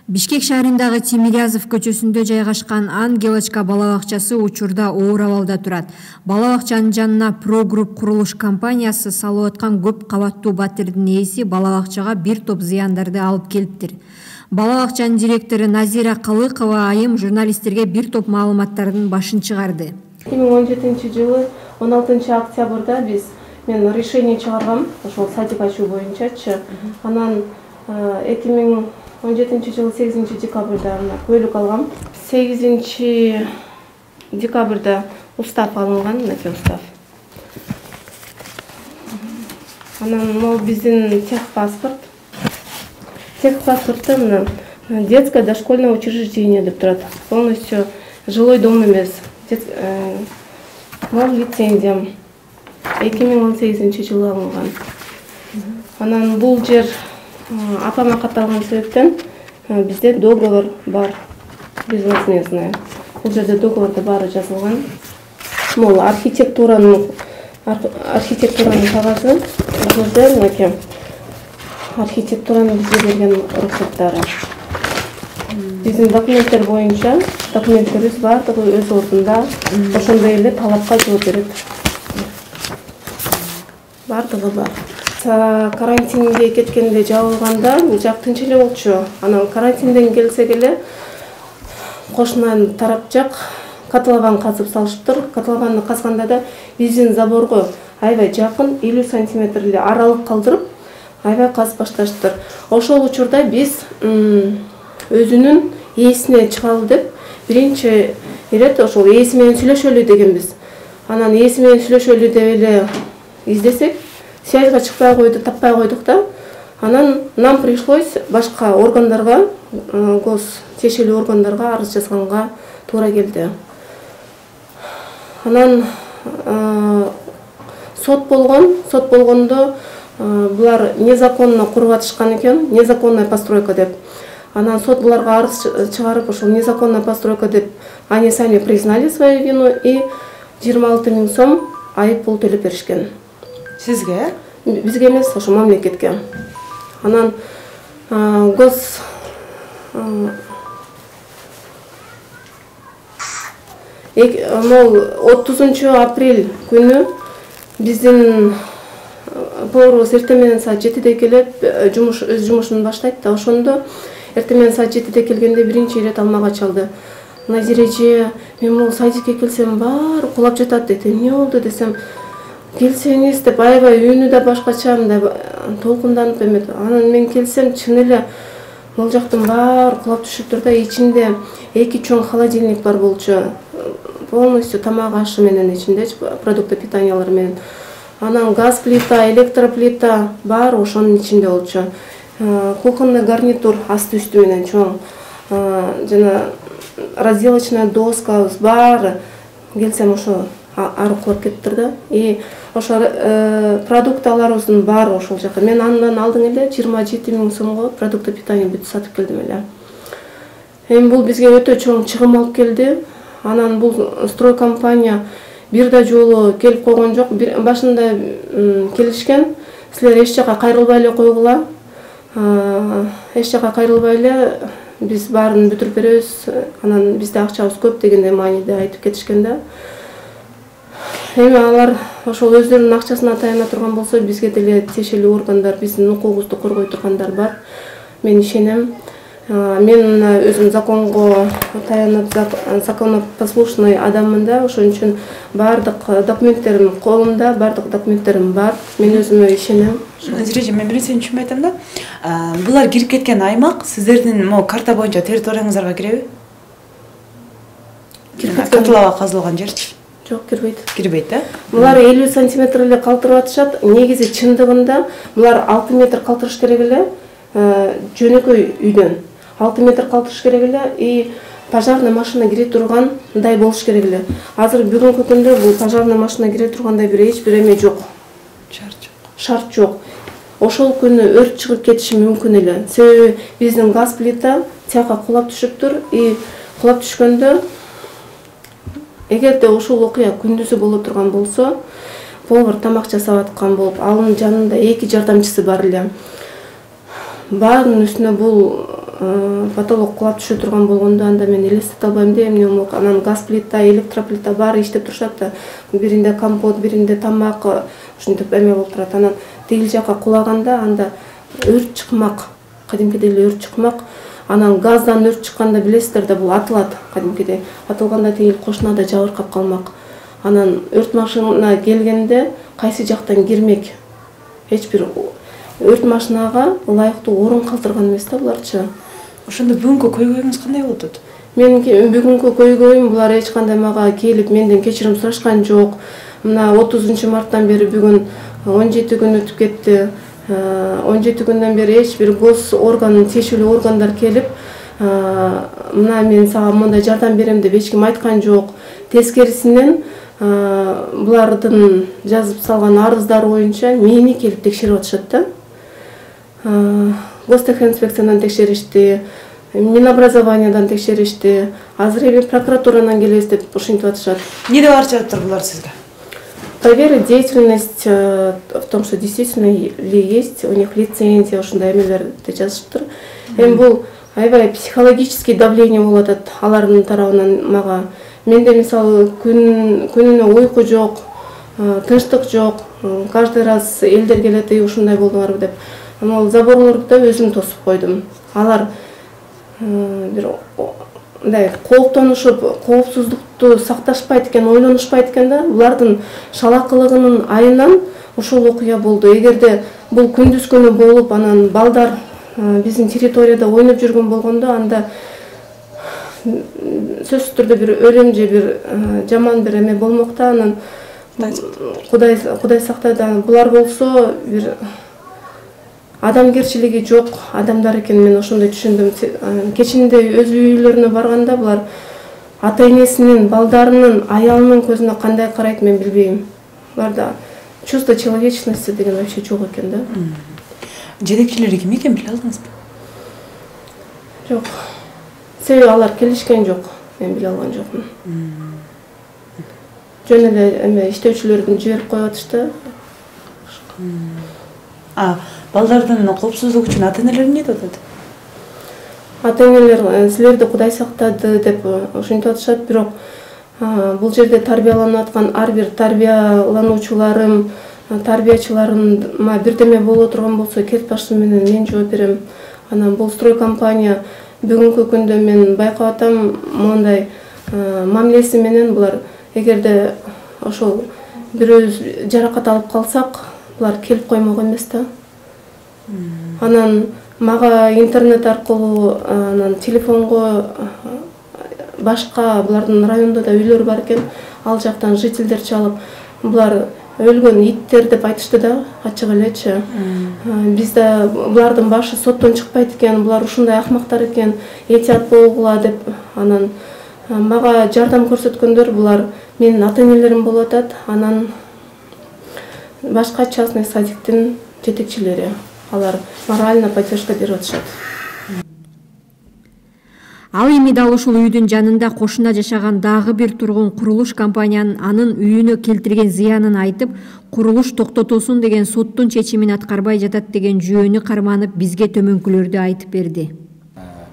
Бишкек шаарындагы Тимирязев көчөсүндө жайгашкан Ангелочка бала бакчасы учурда оор абалда турат. Бала бакчанын жанына Прогрупп курулуш компаниясы салып аткан көп кабаттуу батирдин ээси бала бакчага бир топ зыяндарды алып келиптир. Бала бакчанын директору Назира Калыкова айым журналисттерге бир топ маалыматтардын башын чыгарды. 2017 жылы 16 октябрда мен решение чыгаргам, ошол садик ачуу боюнчачы. Анан 2017 жылы 8 декабрда көйлүк алгам. 8 декабрда устав алынган, мынакей устав. Анан могу биздин техпаспорт. Техпаспортто мына детское дошкольное учреждение деп турат. Полностью жилой дом эмес. Мол лицензиям 2018 жылы алынган. Анан бул жер апама катталган себептен бизде договор бар, безвозмездный. Бул жерде договорда баары жазылган. Мол архитектуранын кагазы, бул жерде мынакей архитектуранын бизге берген уруксаттары. Биздин документтер боюнча документтерибиз баардыгы өз ордунда, ошондой эле талапка жооп берет. Баардыгы бар. Карантинге кеткенде жабылганда жак тынч эле болчу. Анан карантинден келсек эле кошунан тарап жак котлован казып салышыптыр. Котлованды казганда да биздин заборго аябай жакын 50 сантиметр эле аралык калтырып аябай казып башташыптыр. Ошол учурда биз өзүнүн ээсине чыгалы деп биринчи ирет ошол ээси менен сүйлөшөлү дегенбиз. Анан ээси менен сүйлөшөлү деп эле издесек, связьга чыкпай койду, таппай койдук да. Анан нам пришлось башка органдарга, тиешелүү органдарга арыз жазганга туура келди. Анан сот болгондо булар незаконно куруп атышкан экен, незаконная постройка деп. Анан сот буларга арыз чыгарып, ошол незаконная постройка деп они сами признали свою вину и 26 000 сом айып пул төлөп беришкен. Сизге? Бизге эмес, ошо мамлекетке. Анан мол 30 апрель күнү биздин поварыбыз эртең менен саат 7-де келип өз жумушун баштайт да, ошондо эртең менен саат 7-де келгенде биринчи ирет алмага чалды. Назира эже, мен могу садикке келсем баары кулап жатат дейт. Эмне болду десем, келсеңиз деп аябай үнү да башкача, мындай толкунданып эметип. Анан мен келсем чын эле бул жактын баары кулап түшүптүр да, ичинде 2 чоң холодильник бар болчу. Полностью тамак ашы менен ичинде, продукты питаниялар менен. Анан газ плита, электроплита баары ошонун ичинде болчу. Кухонный гарнитур асты үстү менен чоң. Жана разделочная доска баары келсем ошо ары кулап кетиптир да. И ошо продукталарыбыздын баары ошол жака. Мен андан алдың эле 27 000 сомго продукты питания бүт сатып келдим эле. Эми бул бизге өтө чоң чыгым алып келди. Анан бул стройкомпания бир да жолу келип койгон жок. Башында келишкен, силер эч жака кайрылбай эле койгула. Эч жака кайрылбай эле биз баарын бүтүрүп беребиз. Анан бизде акчабыз көп дегенде мааниде айтып кетишкен да. Эми алар ошол өздөрүнүн акчасына таяна турган болсо, бизге деле тиешелүү органдар, биздин укугубузду коргой тургандар бар. Мен ишенем. Мен өзүм законго таянып, законопослушный адаммын да, ошон үчүн баардык документтерим колумда, баардык документтерим бар. Мен өзүмө ишенем. Назира, мен бир нерсени түшүнбөй атам да. Булар кирип кеткен аймак сиздердин карта боюнча территорияңыздарга киреби? Котлова казылган жерчи? Жок, кирбейт. Кирбейт да? Булар 50 сантиметр эле калтырып атышат. Негизи чындыгында булар 6 метр калтырыш керек эле, жөнөкөй үйдөн. 6 метр калтырыш керек эле, и пожарный машина кире тургандай болуш керек эле. Азыр бүгүнкү күндө бул пожарный машина кире тургандай эч бир эме жок. Шарт жок. Ошол күнү өрт чыгып кетиши мүмкүн эле. Себеби биздин газ плита тияка кулап түшүптүр, и кулап түшкөндө эгерде ошол окуя күндүзү боло турган болсо, повар тамак жасап аткан болуп, анын жанында 2 жардамчысы бар эле. Баарынын үстүнө бул потолок кулап түшө турган болгондо анда мен элестете албайм да эмне болмок. Анан газ плита, электроплита баары иштеп турушат да. Биринде компот, биринде тамак ушинтип эме болуп турат. Анан тигил жака кулаганда анда өрт чыкмак, кадимкидей эле өрт чыкмак. Анан газдан өрт чыкканда билесиздер да, бул атылат кадимкидей. Атылганда тигил кошунада жабыркап калмак. Анан өрт машина келгенде кайсы жактан кирмек? Эч бир өрт машинага ылайыктуу орун калтырган эмес да буларчы. Ошондо бүгүнкү көйгөйүңүз кандай болуп атат? Менин бүгүнкү көйгөйүм, булар эч кандай мага келип менден кечирим сурашкан жок. Мына 30-марттан бери бүгүн 17 күн өтүп кетти. 17 күндөн бери эч бир гос орган, тиешелүү органдар келип, мына мен сага мындай жардам берем деп эч ким айткан жок. Тескерисинен булардын жазып салган арыздары боюнча мени келип текшерип атышат да. Гостехинспекциядан текшеришти, Минобразованиядан текшеришти, азыр эми прокуратурадан келебиз деп ушинтип атышат. Эмне деп арыз жазыптыр булар сизге? Проверить деятельность в том, что действительно ли есть у них лицензия, ушундай эмелерди жазышыптыр. Эми бул аябай психологический давление болуп атат алардын тарабынан мага. Менде мисалы күнүнө уйку жок, тынчтык жок. Каждый раз элдер келет, ушундай болдуңарбы деп. Ал заборлорду да өзүм тосуп койдум. Алар бир мындай кооптонушуп, коопсуздукту сакташпайт экен, ойлонушпайт экен да. Булардын шалакылыгынын айынан ушул окуя болду. Эгерде бул күндүз күнү болуп, анан балдар биздин территорияда ойноп жүргөн болгондо, анда сөзсүз түрдө бир өлүм же бир жаман бир эме болмок да. Анан Кудай сактады. Булар болсо бир адамгерчилиги жок адамдар экен, мен ошондой түшүндүм. Кечинде өз үйлөрүнө барганда булар ата энесинин, балдарынын, аялынын көзүнө кандай карайт мен билбейм. Буларда чувство человечности деген вообще жок экен да. Жетекчилери ким экен биле алдыңызбы? Жок. Себеби алар келишкен жок. Мен биле алган жокмун. Жөн эле эме иштөөчүлөрдүн жиберип коюп атышты. Балдардын коопсуздугу үчүн ата-энелер эмне деп атат? Ата-энелер силерди Кудай сактады деп ушинтип атышат, бирок бул жерде тарбияланып аткан ар бир тарбиялануучуларым, тарбиячыларыма бирдеме боло турган болсо, кет башым менен мен жооп берем. Анан бул строй компания бүгүнкү күндө мен байкап атам, мондай мамилеси менен булар эгерде ошол бирөөбүз жаракат алып калсак, булар келип коймок эмес да. Анан мага интернет аркылуу, анан телефонго башка булардын райондо да үйлөр бар экен, ал жактан жительдер чалып, булар өлгөн иттер деп айтышты да, ачык элечи. Бизде булардын башы соттон чыкпайт экен, булар ушундай акмактар экен, этият болгула деп. Анан мага жардам көрсөткөндөр булар менин ата-энелерим болуп атат. Анан башка частный садиктин жетекчилери. Алар морально поддержка берип атышат. Ал эми дал ушул үйдүн жанында кошуна жашаган дагы бир тургун курулуш компаниянын анын үйүнө келтирген зыянын айтып, курулуш токтотулсун деген соттун чечимин аткарбай жатат деген жүйөнү карманып бизге төмөнкүлөрдү айтып берди.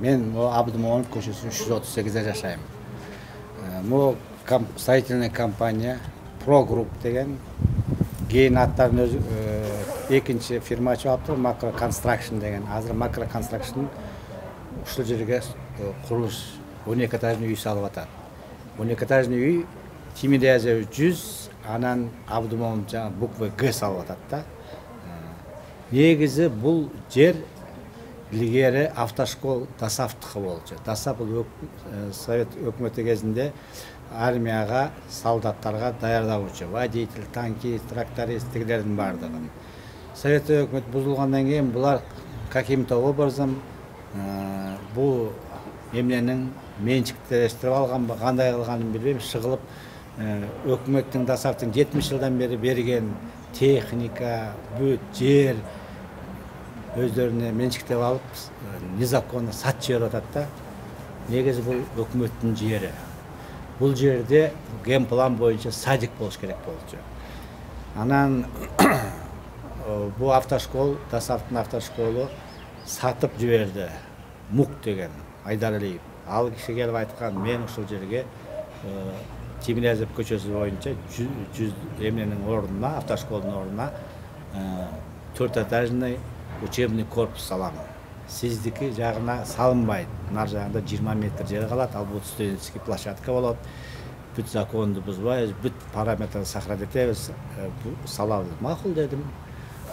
Мен Абдумомунов көчөсүнүн 338-де жашайм. Бул строительный компания Прогрупп деген, кийин аттарын өзү экинчи фирма ачып алыптыр, Макро Construction деген. Азыр Макро Construction ушул жерге курулуш 12 этажный үй салып атат. 12 этажный үй Тимирязев 100, анан Абдумомунов жана буква Г салып атат да. Негизи бул жер илгери автошкол Дасаптыкы болчу. Дасап бул Совет өкмөтү кезинде армияга, солдаттарга даярдоочу, водитель, танкист, тракторист тигилердин бардыгын. Совет өкмөтү бузулгандан кийин булар каким-то образом бул эмненин менчиктештирип алганбы, кандай кылганын билбейм, шыгылып өкмөттүн Дасаптын 70 жылдан бери берген техника, бүт жер өздөрүнө менчиктеп алып, незаконно сатып жиберип атат да. Негизи бул өкмөттүн жери. Бул жерде генплан боюнча садик болуш керек болчу. Анан бул автошкол, Дасаптын автошколу сатып жиберди. мук деген Айдаралиев. Ал киши келип айткан, мен ушул жерге Тимирязев көчөсү боюнча 100 эмненин ордуна, автошколдун ордуна 4-этажный учебный корпус салам. Сиздики жагына салынбайт. Нар жагында 20 метр жер калат, ал бул студенческий площадка болот. Бүт законду бузбайбыз, бүт параметрди сохранить этебиз, салабыз. Макул дедим.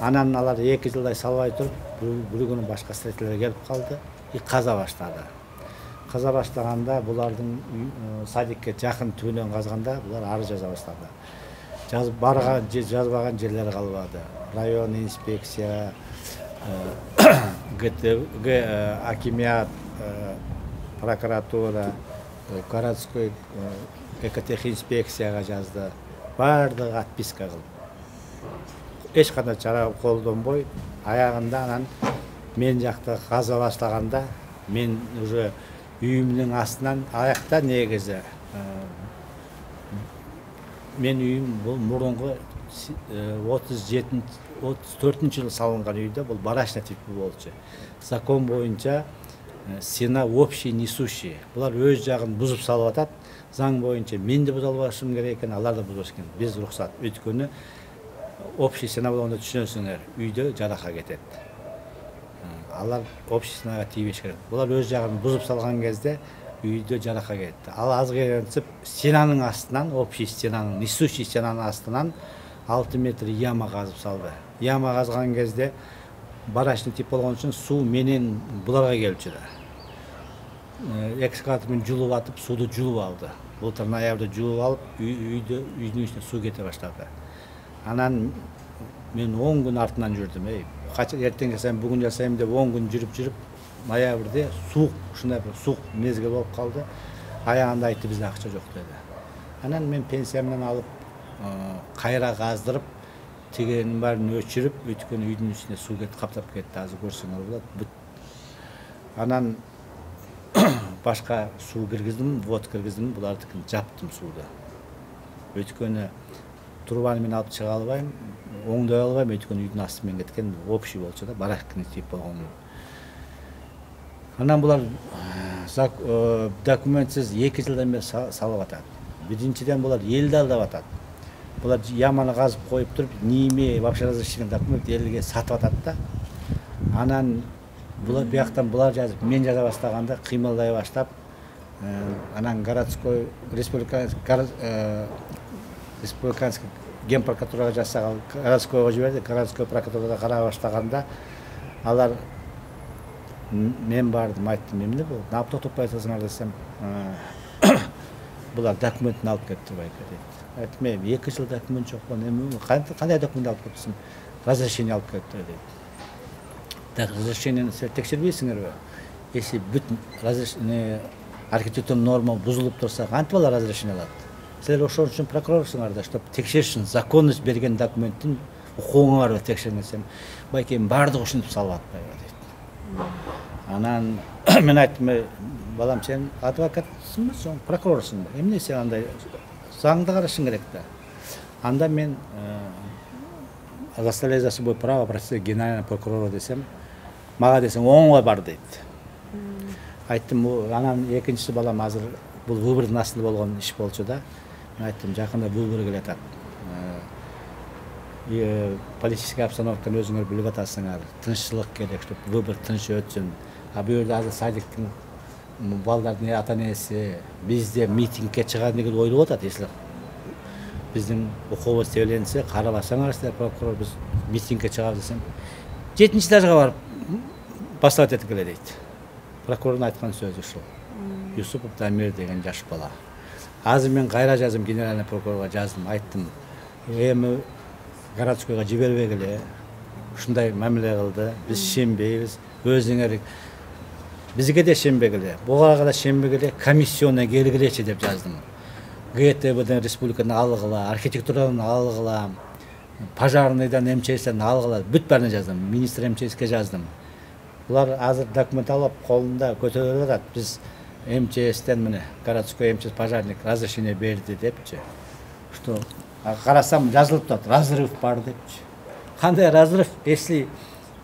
Анан алар 2 жылдай салбай туруп, бир күнү башка строительдер келип калды и каза баштады. Каза баштаганда булардын садикке жакын түбүнөн казганда булар арыз жаза баштады. Жазып барган, жазбаган жерлери калбады. Район инспекция, акимиат, прокуратура, городской экотехинспекцияга жазды. Бардыгы отписка кылып. Эч кандай чара колдонбой, аягында анан мен жакта каза баштаганда мен уже үйүмдүн астынан аякта негизи мен үйүм бул мурунку 34-жылы салынган үйдө, бул барачный типи болчу. Закон боюнча стена общий несущий. Булар өз жагын бузуп салып атат. Заң боюнча мен де буза албашым керек экен, алар да бузбаш экен. Без рухсат. Өткөнү общий стена болгондо түшүнөсүңөр, үйдө жарака кетет. Алар общий стенага тийбеш керек. Булар өз жагын бузуп салган кезде үйдө жарака кетти. Ал аз келип стенанын астынан, общий стенанын, несущий стенанын астынан 6 метр яма казып салды. Яма казган кезде барачный тип болгон үчүн суу менен буларга келчү да. Экскаватор менен жулуп атып, сууду жулуп алды. Былтыр ноябрда жулуп алып, үйдүн ичине суу кете баштады. Анан мен 10 күн артынан жүрдүм. Кача эртең жасайм, бүгүн жасайм деп 10 күн жүрүп, ноябрда суук, ушундай бир суук мезгил болуп калды. Аягында айтты, бизде акча жок деди. Анан мен пенсиямдан алып, кайра каздырып, тигенин баарын өчүрүп, өткөн үйдүн ичине суу кетип каптап кетти. Азыр көрсөңөр болот. Анан башка суу киргиздим, вод киргиздим, булардыкын жаптым сууду. Өткөнү трубаны мен алып чыга албайм, оңдой албайм, өткөнү үйдүн асты менен кеткен общий болчу да, баракный тип болгон. Анан булар документсиз 2 жылдан бери салып атат. Биринчиден булар элди алдап атат. Булар яманы казып коюп туруп, не имея вообще разрешение документ элге сатып атат да. Анан булар бияктан булар жазып, мен жаза баштаганда кыймылдай баштап, анан городской республиканский генпрокуратурага жасаган, городскойго жиберди, городской прокуратурада карай баштаганда алар мен бардым, айттым, эмне бул? Нап тотуппай атасыңар десем, булар документин алып кетти байка дейт. Айттым, 2 жыл документ жок, кандай документ алып кетсиң? Разрешение алып кетти дейт. Разрешениени силер текшербейсиңерби? Если бүт разрешение архитектурный норма бузулуп турса, кантип алар разрешение алат? Силер ошон үчүн прокурорсуңар да, чтобы текшеришин, законность берген документтин укугуңар текшерсем, байкем баардыгы ушинтип салып атпайбы дейт. Анан мен айттым, балам, сен адвокатсыңбы, соң прокурорсуңбу? Эмне сен андай заңды карашың керек да. Анда мен заставляю за собой право обратиться к генеральному прокурору десем, мага десең оңго бар дейт. Айттым, анан экинчи балам азыр бул выбордун астында болгон иш болчу да. Мен айттым, жакында выбор келатат. Политическая обстановканы өзүңөр билип атасыңар, тынччылык керек, чтобы выбор тынч өтсүн. А бул жерде азыр садиктин балдардын ата-энеси бизде митингге чыгат деген ойлоп атат, если биздин укугубуз тебеленсе, карабасаңар силер прокурор, биз митингге чыгабыз десем, 7-нчи этажга барып бастап этип келе дейт. Прокурордун айткан сөзү ушул. Юсупов Дамир деген жаш бала. Азыр мен кайра жаздым, генеральный прокурорго жаздым, айттым, эми городскойго жибербегиле, ушундай мамиле кылды, биз ишенбейбиз, өзүңөр бизге де ишенбегиле, буга да ишенбегиле, комиссионна келгилечи деп жаздым. ГТБден республикадан алгыла, архитектурадан алгыла, пожарныйдан, МЧСден алгыла, бүт баарына жаздым, министр МЧСке жаздым. Булар азыр документ алып колунда көтөрүп атат, биз МЧСден міне городской МЧС пожарник разрешение берди депчи. Что карасам жазылып турат, разрыв бар депчи. Кандай разрыв, если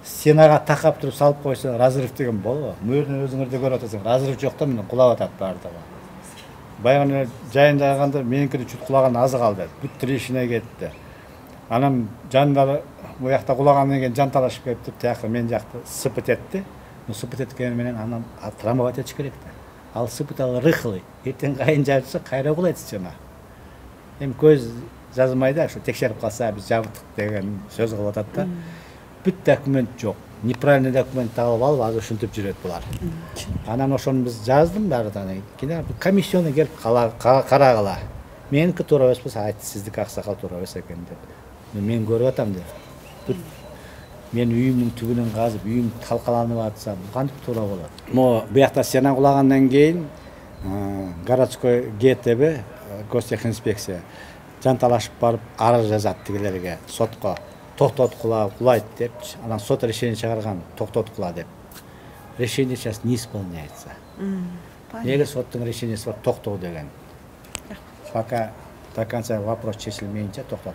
стенага такап туруп салып койсо разрыв деген болобу. Мөрүнөн өзүңөр да көрүп атасың, разрыв жок да, мына кулап атат баардыгы. Баягы жайын жайганда меникини чут кулаган азы калды. Бүт трещина кетти. Анан жандар bu yakta kulagandan keyin jantалашып кетип, тияқта мен жақта сыпыт этти. Ну сыпыт эткени менен анан трамбовать этиш керек да. Ал сыпыт ал рыхлый. Эртең кайын жабылса кайра кулайт жана. Эми көз жазмай да, ошо текшерип калса биз жабыттык деген сөз кылып атат да. Бүт документ жок. Неправильный документ табып алып, азыр ушинтип жүрөт булар. Анан ошону биз жаздым бардыгына. Кийин комиссияны келип карагыла. Меники туура эмес болсо айтты, сиздики аксакал туура эмес экен деп. Мен көрүп атам деп. Мен үйүмдүн түбүнөн казып, үйүм талкаланып атса, кантип туура болот? Мо буякта стена кулагандан кийин городской ГТБ, гостехинспекция жанталашып барып арыз жазат тигилерге, сотко. Токтоткула, кулайт деп, анан сот решение чыгарган, токтоткула деп. Решение сейчас не исполняется. Эгер соттун решениясы бар, токтоо деген. Пока до конца вопрос чечилмейинче токтотот.